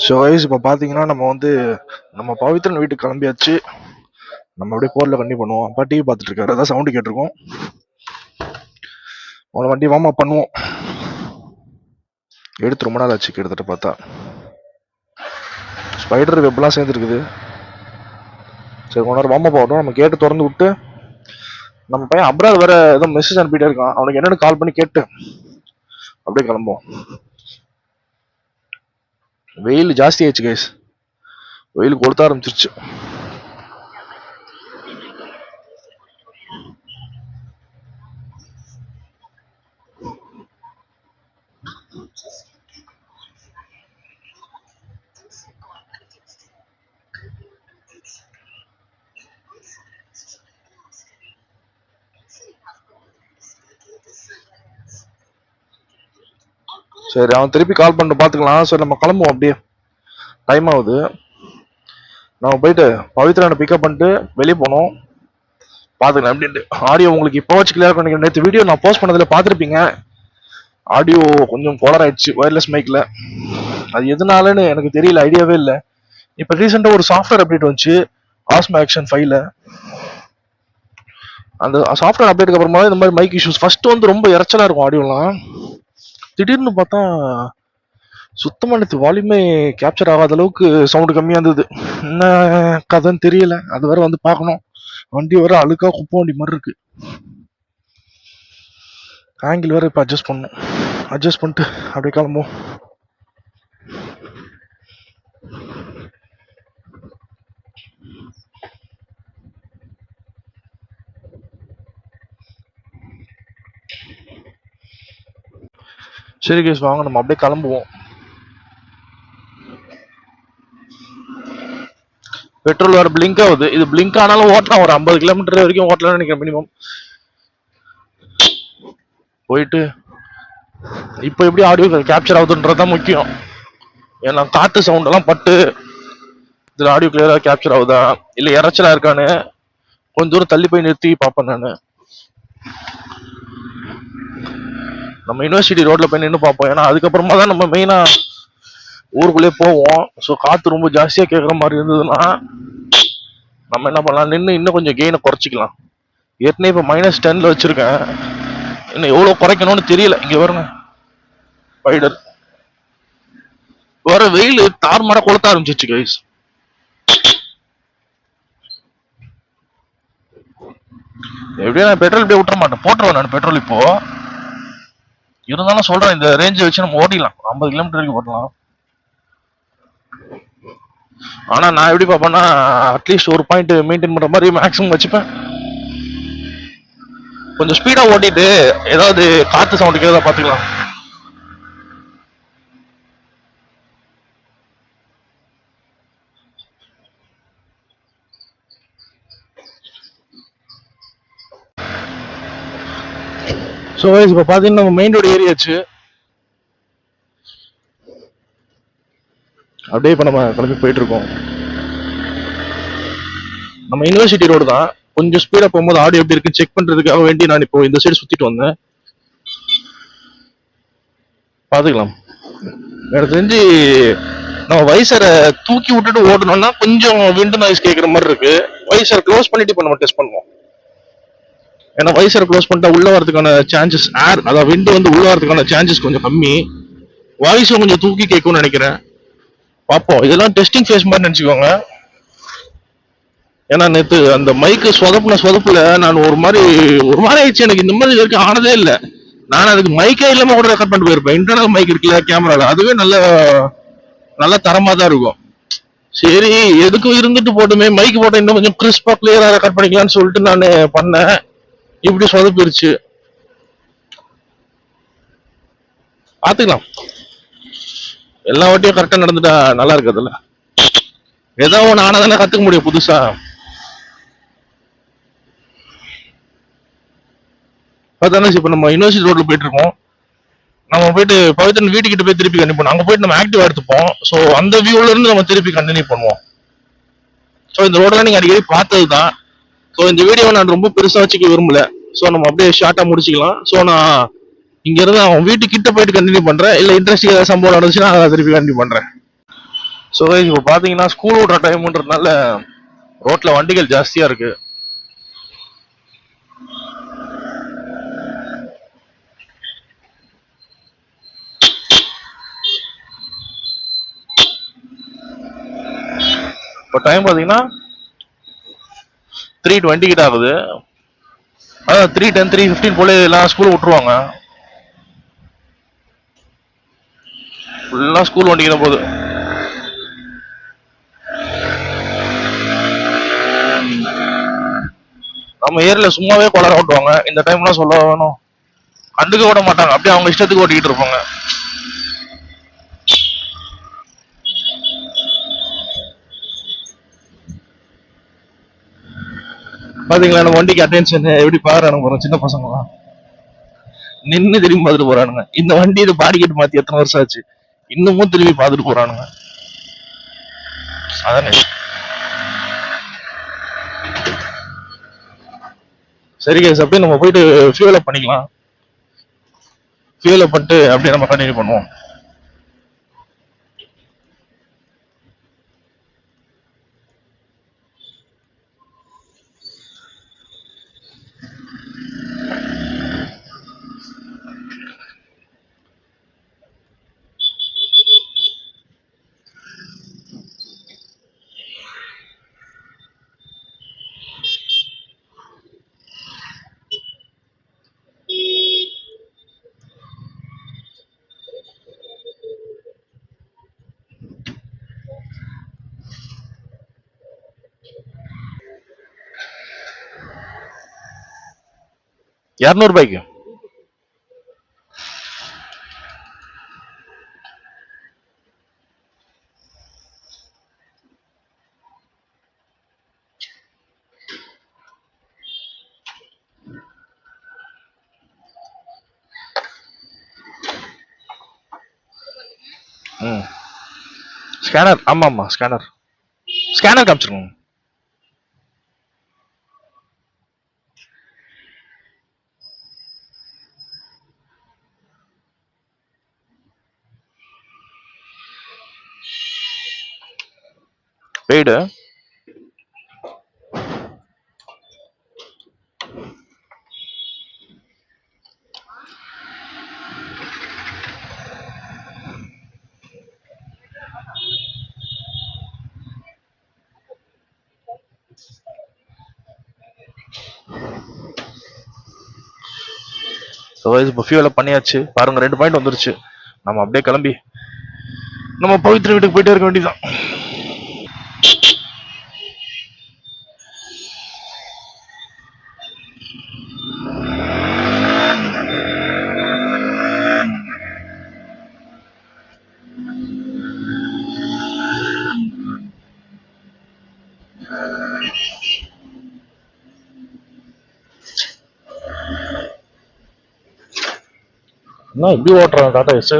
So wise இப்போ பார்த்தீங்கன்னா நம்ம பவித்ரன் வீட்டுக்கு கிளம்பியாச்சு. நம்ம அப்படியே போரில் கண்டிப்பாக பண்ணுவோம். அப்பா டிவி பார்த்துட்டு இருக்காரு, அதான் சவுண்டு கேட்டிருக்கோம். அவனை வண்டி வார்ம் அப் பண்ணுவோம். எடுத்து ரொம்ப நாள் ஆச்சு கிட்டத்தட்ட பார்த்தா. ஸ்பைடர் வெப்லாம் சேர்ந்துருக்குது. சரி கொஞ்ச நேரம் வார்ம் அப் ஆகட்டும். நம்ம கேட்டு திறந்து விட்டு நம்ம பையன் அப்ரால் வேற ஏதோ மெசேஜ் அனுப்பிட்டே இருக்கான். அவனுக்கு என்னன்னு கால் பண்ணி கேட்டு அப்படியே கிளம்புவோம். வெயில் ஜாஸ்தி ஆயிடுச்சு கைஸ், வெயில் கொடுத்த ஆரம்பிச்சிருச்சு. சரி அவன் திருப்பி கால் பண்ணிட்டு பார்த்துக்கலாம். சரி நம்ம கிளம்புவோம், அப்படியே டைம் ஆகுது. நம்ம போயிட்டு பவித்ரானை பிக்கப் பண்ணிட்டு வெளியே போனோம். பார்த்துக்கலாம் அப்படின்ட்டு. ஆடியோ உங்களுக்கு இப்போ வச்சு கிளியர் பண்ணிக்கிறேன். நேற்று வீடியோ நான் போஸ்ட் பண்ணதில் பார்த்துருப்பீங்க, ஆடியோ கொஞ்சம் கோலர் ஆயிடுச்சு ஒயர்லெஸ் மைக்கில். அது எதனாலன்னு எனக்கு தெரியல, ஐடியாவே இல்லை. இப்போ ரீசெண்டாக ஒரு சாஃப்ட்வேர் அப்டேட் வந்துச்சு, ஆஸ்மா ஆக்ஷன் 5ல. அந்த சாஃப்ட்வேர் அப்டேட்டுக்கு அப்புறமா இந்த மாதிரி மைக் இஷ்யூஸ் ஃபர்ஸ்ட் ரொம்ப இறைச்சலாக இருக்கும் ஆடியோலாம். திடீர்னு பார்த்தா சுத்தமாக நேற்று வால்யூமே கேப்சர் ஆகாத அளவுக்கு சவுண்டு கம்மியாக இருந்தது. என்ன கதைன்னு தெரியல. அது வேற பார்க்கணும். வண்டி வேற அழுக்கா குப்பை வண்டி மாதிரி இருக்கு. ஆங்கிள் வேற இப்போ அட்ஜஸ்ட் பண்ணணும். அட்ஜஸ்ட் பண்ணிட்டு அப்படியே கிளம்புவோம். சரி கேஸ் வாங்க, நம்ம அப்படியே கிளம்புவோம். பெட்ரோல் வேற பிளிங்க் ஆகுது. இது பிளிங்க் ஆனாலும் ஓட்டலாம், ஒரு 50 கிலோமீட்டர் வரைக்கும் ஓட்டலாம்னு நினைக்கிறேன் மினிமம். போயிட்டு இப்போ எப்படி ஆடியோ கேப்சர் ஆகுதுன்றதுதான் முக்கியம். ஏன்னா காற்று சவுண்ட் எல்லாம் பட்டு இதில் ஆடியோ கிளியரா கேப்சர் ஆகுதா இல்லை இறைச்சலா இருக்கான்னு கொஞ்சம் தூரம் தள்ளி போய் நிறுத்தி பார்ப்பேன் நான். நம்ம யூனிவர்சிட்டி ரோட்ல போய் நின்று பார்ப்போம். ஏன்னா அதுக்கப்புறமா தான் நம்ம மெயினா ஊருக்குள்ளே போவோம். ஸோ காற்று ரொம்ப ஜாஸ்தியாக கேட்குற மாதிரி இருந்ததுன்னா நம்ம என்ன பண்ணலாம், நின்று இன்னும் கொஞ்சம் கெயினை குறைச்சிக்கலாம். ஏற்கனவே இப்போ -10ல் வச்சிருக்கேன். இன்னும் எவ்வளோ குறைக்கணும்னு தெரியல. இங்கே வருங்க ஸ்பைடர் வர வெயில் தார்மாரா கொளுத்த ஆரம்பிச்சிச்சு கைஸ். எப்படியும் நான் பெட்ரோல் இப்படியே விட்டுற மாட்டேன், போட்டுருவேன் நான் பெட்ரோல். இப்போ இருந்தாலும் சொல்றேன், இந்த ரேஞ்சை வச்சு நம்ம ஓட்டிடலாம், 50 கிலோமீட்டர் வரைக்கும் ஓட்டலாம். ஆனா நான் எப்படி பார்ப்பேன்னா அட்லீஸ்ட் ஒரு பாயிண்ட் மெயின்டைன் பண்ற மாதிரி மேக்ஸிமம் வச்சுப்பேன். கொஞ்சம் ஸ்பீடா ஓட்டிட்டு ஏதாவது காத்து சவுண்ட் கேட்கறதா பாத்துக்கலாம். ஸோ இப்போ பார்த்தீங்கன்னா நம்ம மெயின் ரோடு ஏரியாச்சு. அப்படியே இப்போ நம்ம கிளம்பி போயிட்டு இருக்கோம். நம்ம யூனிவர்சிட்டி ரோடு தான். கொஞ்சம் ஸ்பீடா போகும்போது ஆடியோ எப்படி இருக்கு செக் பண்றதுக்காக வேண்டி நான் இப்போ இந்த சைடு சுத்திட்டு வந்தேன். பாத்துக்கலாம். எனக்கு தெரிஞ்சு நம்ம வைசரை தூக்கி விட்டுட்டு ஓடணும்னா கொஞ்சம் விண்டு நாய்ஸ் கேட்குற மாதிரி இருக்கு. வைசரை க்ளோஸ் பண்ணிட்டு இப்போ நம்ம டெஸ்ட் பண்ணுவோம். ஏன்னா வைசரை க்ளோஸ் பண்ணிட்டா உள்ள வரதுக்கான சான்சஸ், ஏர் அதாவது விண்டு உள்ள வரதுக்கான சான்சஸ் கொஞ்சம் கம்மி. வாய்ஸும் கொஞ்சம் தூக்கி கேட்கும்னு நினைக்கிறேன். பார்ப்போம். இதெல்லாம் டெஸ்டிங் ஃபேஸ் மாதிரி நினச்சிக்கோங்க. ஏன்னா நேற்று அந்த மைக்கு சொதப்புல நான் ஒரு மாதிரி ஆயிடுச்சு. எனக்கு இந்த மாதிரி வரைக்கும் ஆனதே இல்லை. நான் அதுக்கு மைக்கே இல்லாம கூட ரெக்கார்ட் பண்ணிட்டு போயிருப்பேன். இன்டர்னல் மைக் இருக்குல்ல கேமரால, அதுவே நல்ல தரமா தான் இருக்கும். சரி எதுக்கும் இருந்துட்டு போட்டுமே, மைக் போட்ட இன்னும் கொஞ்சம் கிறிஸ்பா கிளியரா ரெக்கார்ட் பண்ணிக்கலாம்னு சொல்லிட்டு நான் பண்ணேன். இப்படி சொதப்பிருச்சு. பாத்துக்கலாம். எல்லா வாட்டியும் கரெக்டா நடந்துட்டா நல்லா இருக்குதுல்ல. ஏதோ ஒன்று ஆனாதானே கத்துக்க முடியும் புதுசா. இப்ப நம்ம யூனிவர்சிட்டி ரோட்ல போயிட்டு இருக்கோம். நம்ம போயிட்டு பவித்ரன் வீட்டுக்கிட்ட போய் திருப்பி கண்டிப்பா அங்க போயிட்டு நம்ம ஆக்டிவா எடுத்துப்போம். ஸோ அந்த வியூல இருந்து நம்ம திருப்பி கண்டினியூ பண்ணுவோம். ஸோ இந்த ரோடெல்லாம் நீங்க அடிக்கடி பார்த்தது தான். ஸோ இந்த வீடியோவை நான் ரொம்ப பெருசா வச்சுக்க விரும்பல. ஸோ நம்ம அப்படியே ஷார்ட்டா முடிச்சுக்கலாம். ஸோ நான் இங்க இருந்து அவன் வீட்டுக்கிட்ட போயிட்டு கண்டினியூ பண்றேன். இல்ல இன்ட்ரெஸ்டிங் ஏதாவது சம்பவம் நடந்துச்சுன்னா அதை திருப்பி கண்டினியூ பண்றேன். ஸோ இப்போ பார்த்தீங்கன்னா ஸ்கூல் விட்ற டைம்ன்றதுனால ரோட்ல வண்டிகள் ஜாஸ்தியா இருக்கு. இப்போ டைம் பார்த்தீங்கன்னா 3:20 கிட்ட ஆகுது. அதான் 3:10 3:15 போல எல்லாம் ஸ்கூல் விட்டுருவாங்க. ஃபுல்லா ஸ்கூல் வண்டிக்கு தான் போகுது. நம்ம ஏரியால சும்மாவே கொலர ஓட்டுவாங்க. இந்த டைம்லாம் சொல்ல வேணும். கண்டுக்க விட மாட்டாங்க. அப்படியே அவங்க இஷ்டத்துக்கு ஓட்டிக்கிட்டு இருப்பாங்க. பாத்தீங்களா நம்ம வண்டிக்கு அட்டென்ஷன் எப்படி பாக்குறானுங்க போறோம் சின்ன பசங்களாம் நின்னு திரும்பி பார்த்துட்டு போறானுங்க. இந்த வண்டி இது பாடிக்கெட்டு மாத்தி எத்தனை வருஷம் ஆச்சு, இன்னமும் திரும்பி பார்த்துட்டு போறானுங்க. அதானே. சரி கேஸ், அப்படியே நம்ம போயிட்டு ஃபியூல் அப் பண்ணிக்கலாம். ஃபியூல் அப் பண்ணிட்டு அப்படியே நம்ம கண்டினியூ பண்ணுவோம். ₹200. ம். ஸ்கேனர். ஆமா ஆமா, ஸ்கேனர். ஸ்கேனர் காமிச்சிருக்கோம். பெய்டு. ஸோ இப்போ ஃபியூல் அப் பண்ணியாச்சு. பாருங்க 2 பாயிண்ட் வந்துருச்சு. நம்ம அப்படியே கிளம்பி நம்ம பவித்ர வீட்டுக்கு போயிட்டே இருக்க வேண்டியதான். என்ன இப்படி ஓட்டுறான் டாடா எஸ்.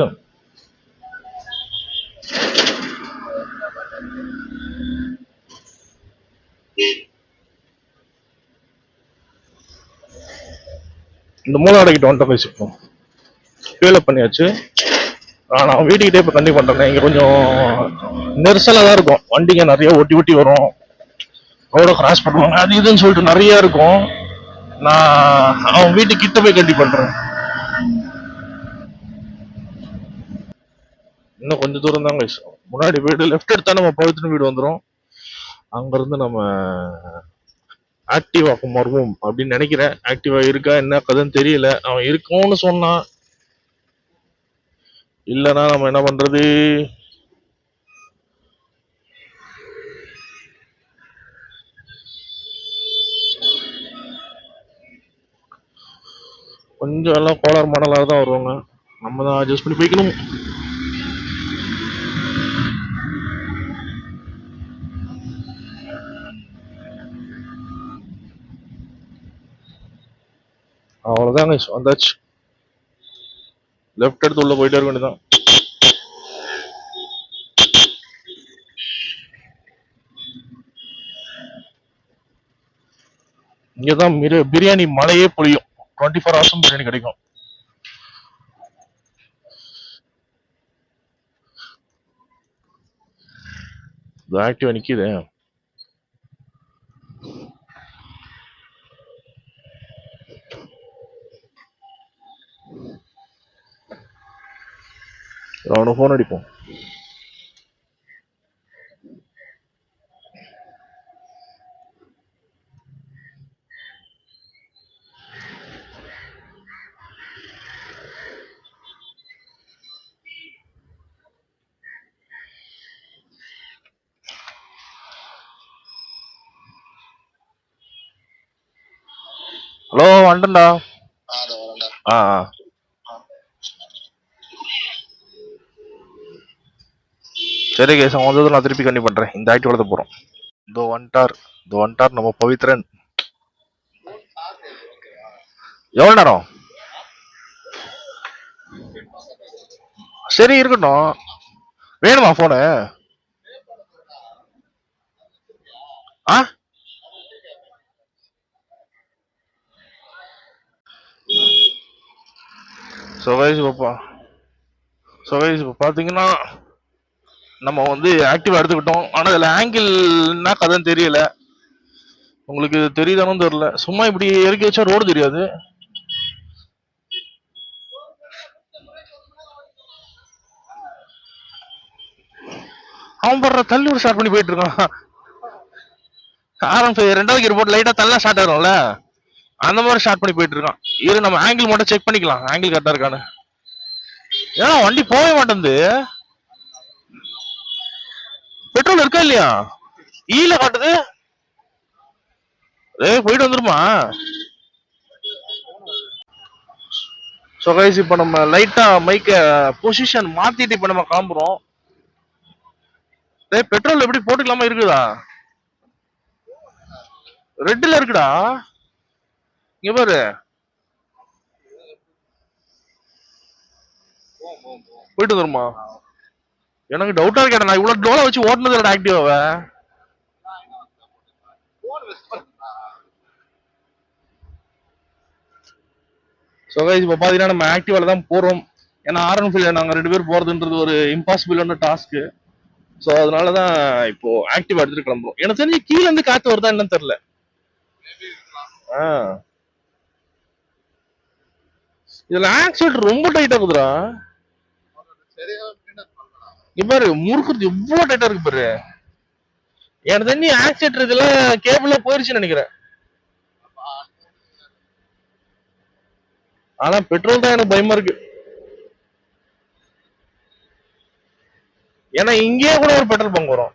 இந்த மூணாவது கிட்ட வந்துட்டு பேசிப்போம். ஃபியூல் அப் பண்ணியாச்சு. நான் வீட்டுக்கிட்டே இப்போ கண்டிப்பாக பண்ணுறேன். இங்கே கொஞ்சம் நெரிசலாக தான் இருக்கும். வண்டிங்க நிறைய ஒட்டி ஒட்டி வரும். ரோட கிராஸ் பண்ணுவாங்க, அது இதுன்னு சொல்லிட்டு நிறைய இருக்கும். நான் அவன் வீட்டுக்கு கிட்ட போய் கண்டி பண்றேன். இன்னும் கொஞ்சம் தூரம் தாங்க. முன்னாடி வீடு லெஃப்ட் எடுத்தா நம்ம பவித்ரன் வீடு வந்துடும். அங்கிருந்து நம்ம ஆக்டிவாக்கும் வருவோம் அப்படின்னு நினைக்கிறேன். ஆக்டிவா இருக்கா என்ன கதைன்னு தெரியல. அவன் இருக்கும்னு சொன்னான். இல்லைன்னா நம்ம என்ன பண்றது? கொஞ்சம் எல்லாம் கோளாறு மாடலாக தான் வருவாங்க. நம்ம தான் அட்ஜஸ்ட் பண்ணி போய்க்கணும். அவ்வளோதாங்க, வந்தாச்சு. லெஃப்ட் எடுத்து உள்ள போயிட்டே இருக்க வேண்டியதான். இங்கதான் பிரியாணி மழையே பொழியும். 24 hours பிரியாணி கிடைக்கும். இது ஆக்டிவா நிக்குது. அவனை ஃபோன் அடிப்போம். ஹலோ, வந்துட்டா. ஆ ஆ. சரி கேஸ், அவன் வந்தது நான் திருப்பி கண்டி பண்றேன். இந்த ஆக்டிவ் வளர்த்த போறோம். இதோ வந்துட்டார் நம்ம பவித்ரன். எவ்வளவு நேரம்? சரி இருக்கட்டும். வேணுமா போனு? ஆ சுகைஸ் பாப்பா. சுகைஸ் இப்போ பாத்தீங்கன்னா நம்ம வந்து ஆக்டிவா எடுத்துக்கிட்டோம். ஆனா இதுல ஆங்கிள் என்ன கதைன்னு தெரியல. உங்களுக்கு தெரியுதானும் தெரியல. சும்மா இப்படி இறக்கி வச்சா ரோடு தெரியாது. அவன் படுற தள்ளி ஒரு ஸ்டார்ட் பண்ணி போயிட்டு இருக்கான். ஆரம்பி ரெண்டாவது கியர் போட்டு லைட்டா தள்ளா ஸ்டார்ட் ஆகும்ல, அந்த மாதிரி ஸ்டார்ட் பண்ணி போயிட்டு இருக்கான். இரு நம்ம ஆங்கிள் மட்டும் செக் பண்ணிக்கலாம், ஆங்கிள் கரெக்டா இருக்கான்னு. ஏன்னா வண்டி போக மாட்டேங்குது. பெட்ரோல் இருக்கா இல்லையா? ஈல காட்டுது. போயிட்டு வந்துருமா? ஸோ கைஸ் இப்போ நம்ம லைட்டா மைக்க பொசிஷன் மாத்திட்டு இப்போ நம்ம கிளம்புறோம். பெட்ரோல் எப்படி போட்டுக்கலாமா? இருக்குதா? ரெட்ல இருக்குடா. இங்க பாரு, போயிட்டு வந்துருமா? எனக்கு டவுட்டா இருக்கேன். நான் இவ்வளவு டோலை வச்சு ஓட்டுனது இல்லடா ஆக்டிவாவை. ஸோ கைஸ் இப்போ பாத்தீங்கன்னா நம்ம ஆக்டிவால தான் போறோம். ஏன்னா ஆர்என்ஃபீல்ட்ல நாங்க 2 பேர் போறதுன்றது ஒரு இம்பாசிபிளான டாஸ்க். ஸோ அதனாலதான் இப்போ ஆக்டிவா எடுத்துட்டு கிளம்புறோம். எனக்கு தெரிஞ்சு கீழ இருந்து காத்து வருதா என்னன்னு தெரியல. ஆ, இதுல ஆக்சிடென்ட் ரொம்ப டைட்டா இருக்குதுடா. இங்க பாரு, முறுக்குறது எவ்வளவு டைட்டா இருக்கு பாரு. எனக்கு தெரிஞ்சு ஆக்சிடென்ட் இதுல கேபிள்ல போயிருச்சுன்னு நினைக்கிறேன். ஆனா பெட்ரோல் தான் எனக்கு பயமா இருக்கு. ஏன்னா இங்கேயே கூட ஒரு பெட்ரோல் பங்க் வரும்.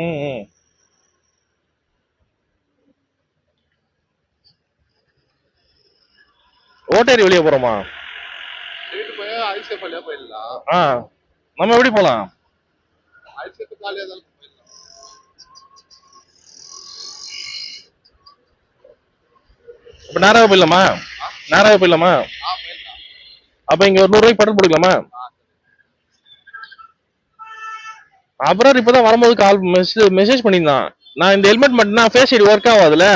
ம், ம். ஓட்டேரி வெளியே போறோமா? ஆ, நம்ம எப்படி போலாம்? இப்ப நேராக போயிடலாமா? நேராக போயிடலாமா? அப்ப இங்க ஒரு 100 ரூபாய்க்கு பெட்ரோல் போட்டுக்கலாமா? அப்புறம் இப்பதான் வரும்போது கால் மெசேஜ் பண்ணியிருந்தான். நான் இந்த ஹெல்மெட் மட்டும் ஃபேஸ் ஐடி ஒர்க் ஆகாதுல,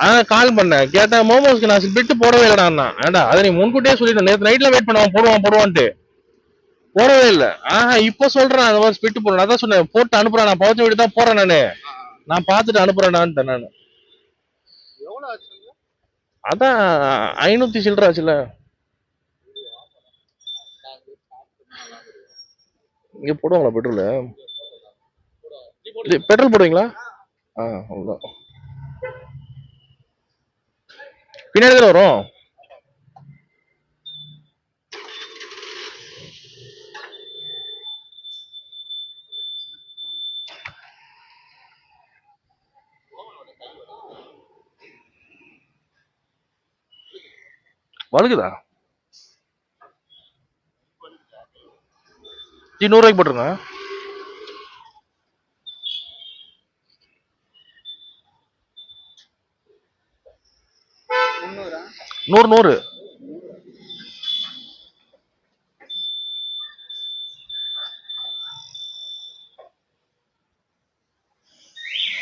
அதான் கால் பண்ணேன். கேட்டேன் மோமோஸ்க்கு நான் பிட்டு போடவே இல்லைடா. ஏண்டா அதை நீ முன்கூட்டியே சொல்லிட்டு நேற்று நைட்ல வெயிட் பண்ணுவான், போடுவான்ட்டு போடவே இல்லை. இப்ப சொல்றேன் அந்த மாதிரி ஸ்பிட்டு போடுறேன். அதான் சொன்னேன் போட்டு அனுப்புறேன், நான் பவச்ச வீடு தான் போறேன் நானு, நான் பாத்துட்டு அனுப்புறேன்டான்ட்டேன் நானு. அதான் 500 சில்லற ஆச்சுல. இங்க போடுவாங்களா பெட்ரோல்? பெட்ரோல் போடுவீங்களா? அவ்வளவுதான். பின்னாடி தான் வரும். வழுகுதா? 100 ரூபாய்க்கு போட்டுருங்க. 100 100.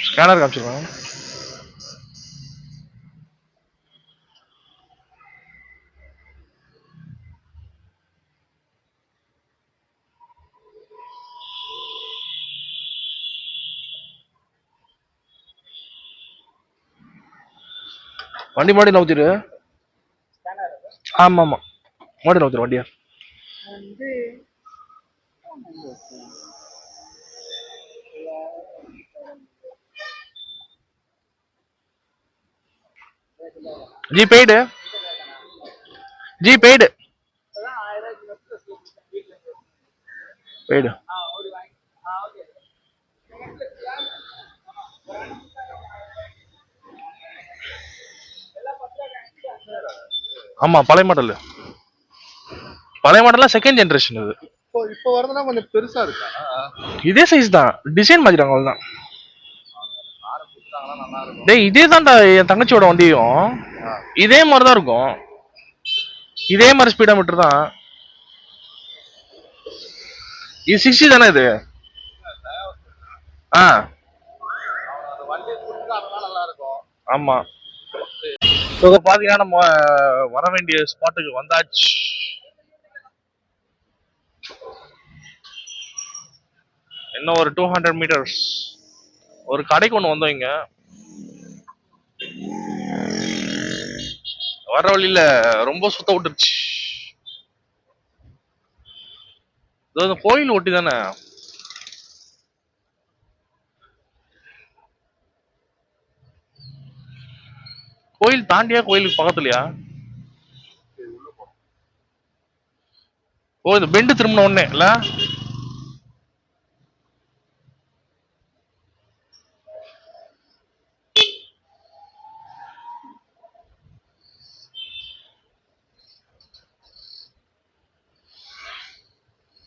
ஸ்கேனர் காமிச்சிருக்கேன். வண்டி மாடி நவுத்திரு. ஆமா ஆமா, மாடி நவுத்திரு வண்டியா. G paid, G paid, paid. ஆமா பழைய மாடல், பழைய மாடல்லாம் செகண்ட் ஜெனரேஷன் இது. இப்போ வரதுனா கொஞ்சம் பெருசா இருக்கா? இதே சைஸ் தான், டிசைன் மாத்திட்டாங்க அவ்வளவுதான். டேய் இதே தான்டா என் தங்கச்சியோட வண்டியும், இதே மாதிரி தான் இருக்கும், இதே மாதிரி ஸ்பீடா மீட்டர் தான். இது 60 தானே இது? ஆ ஆமா. பாத்தீங்கன்னா நம்ம வர வேண்டிய ஸ்பாட்டுக்கு வந்தாச்சு. இன்னும் ஒரு 200 மீட்டர்ஸ். ஒரு கடைக்கு ஒண்ணு வந்தோம் இங்க. வர வழியில ரொம்ப சுத்த விட்டுருச்சு. கோயில் ஒட்டி தானே. கோயில் தாண்டியா, கோயிலுக்கு பக்கத்துலயா? ஓ இந்த பெண்டு திரும்பின உடனே இல்ல?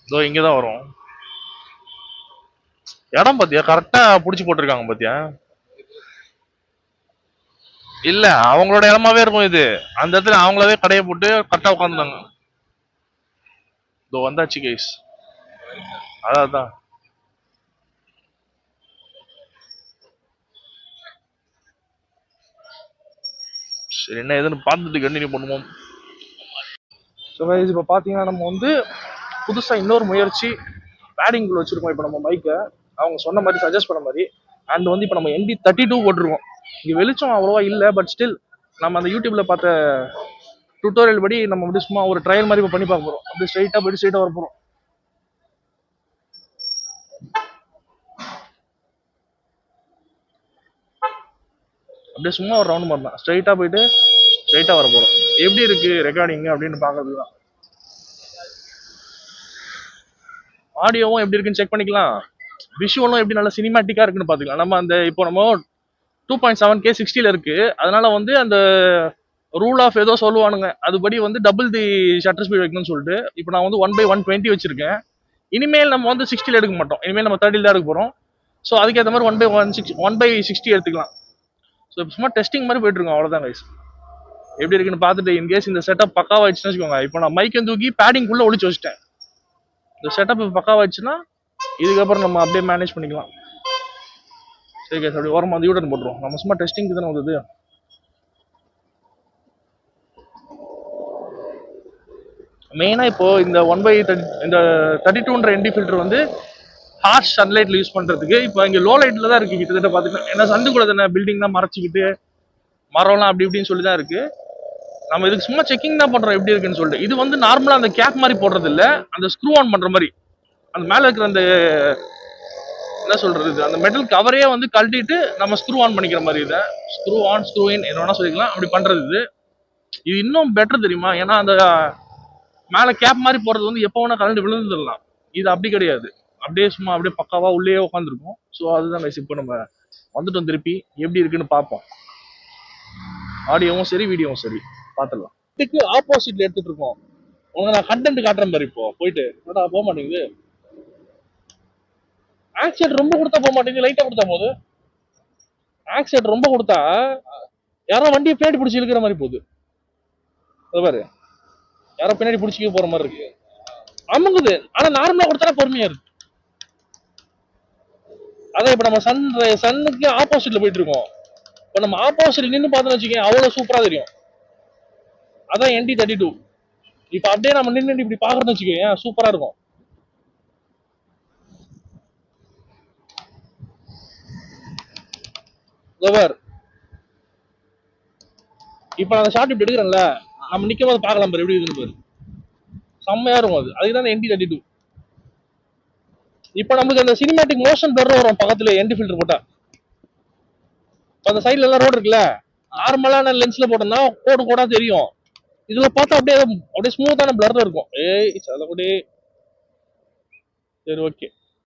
இதோ இங்கதான் வரும். இடம் பாத்தியா, கரெக்டா புடிச்சு போட்டிருக்காங்க பாத்தியா? இல்ல அவங்களோட இடமாவே இருக்கும் இது. அந்த இடத்துல அவங்களாவே கடையை போட்டு கரெக்டா உட்காந்துருந்தாங்க. இதோ வந்தாச்சு கைஸ். அதான் சரி, என்ன ஏதுன்னு பார்த்துட்டு கண்டினியூ பண்ணுவோம். ஸோ கைஸ் இப்போ பார்த்தீங்கன்னா நம்ம வந்து புதுசாக இன்னொரு முயற்சி பேடிங்குள்ள வச்சிருக்கோம். இப்போ நம்ம மைக்கை அவங்க சொன்ன மாதிரி சஜஸ்ட் பண்ண மாதிரி அண்ட் வந்து இப்போ நம்ம ND32 போட்டிருக்கோம். இங்கே வெளிச்சம் அவ்வளோவா இல்லை, பட் ஸ்டில் நம்ம அந்த யூடியூப்ல பார்த்த டுட்டோரியல் படி நம்ம வந்து சும்மா ஒரு ட்ரையல் மாதிரி பண்ணி பார்க்க போகிறோம். அப்படியே ஸ்ட்ரைட்டாக போயிட்டு ஸ்ட்ரைட்டாக வர போகிறோம். அப்படியே சும்மா ஒரு ரவுண்ட் மாதிரி தான், ஸ்ட்ரைட்டாக போயிட்டு ஸ்ட்ரைட்டாக வர போகிறோம். எப்படி இருக்கு ரெக்கார்டிங் அப்படின்னு பார்க்கறது தான். ஆடியோவும் எப்படி இருக்குன்னு செக் பண்ணிக்கலாம், விஷுவலும் எப்படி நல்லா சினிமேட்டிக்காக இருக்குன்னு பார்த்துக்கலாம். நம்ம அந்த இப்போ நம்ம 2.7K 60ல இருக்கு, அதனால வந்து அந்த ரூல் ஆஃப் ஏதோ சொல்லுவானுங்க, அதுபடி வந்து டபுள் தி ஷட்டர் ஸ்பீட் வைக்கணும்னு சொல்லிட்டு இப்போ நான் வந்து 1/120 வச்சிருக்கேன். இனிமேல் நம்ம வந்து 60ல எடுக்க மாட்டோம், இனிமேல் நம்ம 30ல தான் எடுக்க போகிறோம். ஸோ அதுக்கேற்ற மாதிரி 1/60 எடுத்துக்கலாம். ஸோ இப்போ சும்மா டெஸ்டிங் மாதிரி போயிட்டு இருக்கோம், அவ்வளோதான் கைஸ். எப்படி இருக்குன்னு பார்த்துட்டு இன்கேஸ் இந்த செட்டப் பக்காவாயிடுச்சுன்னு வச்சுக்கோங்க. இப்போ நான் மைக்கை தூக்கி பேடிங்குள்ள ஒளிச்சு வச்சிட்டேன். இந்த செட்டப் இப்போ பக்காவாயிடுச்சுன்னா இதுக்கப்புறம் நம்ம அப்படியே மேனேஜ் பண்ணிக்கலாம். சரி கைஸ், அப்படி ஓரமாக வந்து யூட்டன் போட்டுருவோம். நம்ம சும்மா டெஸ்டிங்க்கு தானே வந்தது. மெயினாக இப்போ இந்த 1/30 இந்த 32ன்ற ND ஃபில்டர் வந்து ஹார்ஷ் சன்லைட்ல யூஸ் பண்றதுக்கு இப்போ இங்கே லோ லைட்ல தான் இருக்கு கிட்டத்தட்ட பார்த்துக்கலாம். ஏன்னா சந்து கூட தானே, பில்டிங்லாம் மறைச்சிக்கிட்டு மரம்லாம் அப்படி இப்படின்னு சொல்லி தான் இருக்கு. நம்ம இதுக்கு சும்மா செக்கிங் தான் பண்றோம் எப்படி இருக்குன்னு சொல்லிட்டு. இது வந்து நார்மலா அந்த கேப் மாதிரி போடுறது இல்ல, அந்த ஸ்க்ரூ ஆன் பண்ற மாதிரி. அந்த மேல இருக்கிற அந்த என்ன சொல்றது, அந்த மெட்டல் கவரே வந்து கழட்டிட்டு நம்ம ஸ்க்ரூ ஆன் பண்ணிக்கிற மாதிரி. இதை ஸ்க்ரூ ஆன் ஸ்க்ரூ இன் என்ன வேணா சொல்லிக்கலாம், அப்படி பண்றது இது. இது இன்னும் பெட்டர் தெரியுமா, ஏன்னா அந்த மேல கேப் மாதிரி போறது வந்து எப்போ வேணா கலந்து விழுந்துடலாம். இது அப்படி கிடையாது, அப்படியே சும்மா அப்படியே பக்காவா உள்ளே உட்காந்துருக்கும். ஸோ அதுதான் இப்போ நம்ம வந்துட்டோம் திருப்பி. எப்படி இருக்குன்னு பார்ப்போம். ஆடியோவும் சரி வீடியோவும் சரி பார்த்துடலாம். இதுக்கு ஆப்போசிட்ல எடுத்துட்டு இருக்கோம். உனக்கு நான் கண்டென்ட் காட்டுறேன் பாரு. இப்போ போயிட்டு போக மாட்டேங்குது, ஆக்சிடென்ட் ரொம்ப கொடுத்தா போக மாட்டேங்குது, லைட்டா கொடுத்தா போகுது. ஆக்சிடென்ட் ரொம்ப கொடுத்தா யாரோ வண்டியை பின்னாடி பிடிச்சி இழுக்கிற மாதிரி போகுது. அது பாரு, யாரோ பின்னாடி பிடிச்சிக்க போற மாதிரி இருக்கு, அமுங்குது. ஆனா நார்மலா கொடுத்தா பொறுமையா இருக்கு. அதான் இப்ப நம்ம சன்னுக்கு ஆப்போசிட்ல போயிட்டு இருக்கோம். இப்ப நம்ம ஆப்போசிட் நின்று பார்த்தோம்னு வச்சுக்கேன், அவ்வளவு சூப்பரா தெரியும். அதான் ND32. இப்ப அப்படியே நம்ம நின்று இப்படி பாக்குறோம்னு வச்சுக்கோங்க, சூப்பரா இருக்கும். இப்போ நான் அந்த ஷார்ட் இப்படி எடுக்கிறேன்ல, நம்ம நிற்கும் போது பார்க்கலாம் பாரு எப்படி இருக்குன்னு பாரு. செம்மையா இருக்கும் அது. அதுக்கு தான் ND32. இப்போ நமக்கு அந்த சினிமேட்டிக் மோஷன் பிளர் வரும் பக்கத்துல ND ஃபில்டர் போட்டா. இப்போ அந்த சைடுல எல்லாம் ரோடு இருக்குல்ல, நார்மலான லென்ஸ்ல போட்டோம்னா கோடு கோடா தெரியும். இதுல பார்த்தா அப்படியே அப்படியே ஸ்மூத்தான பிளர்ல இருக்கும். ஏய் சதகுடி. சரி ஓகே.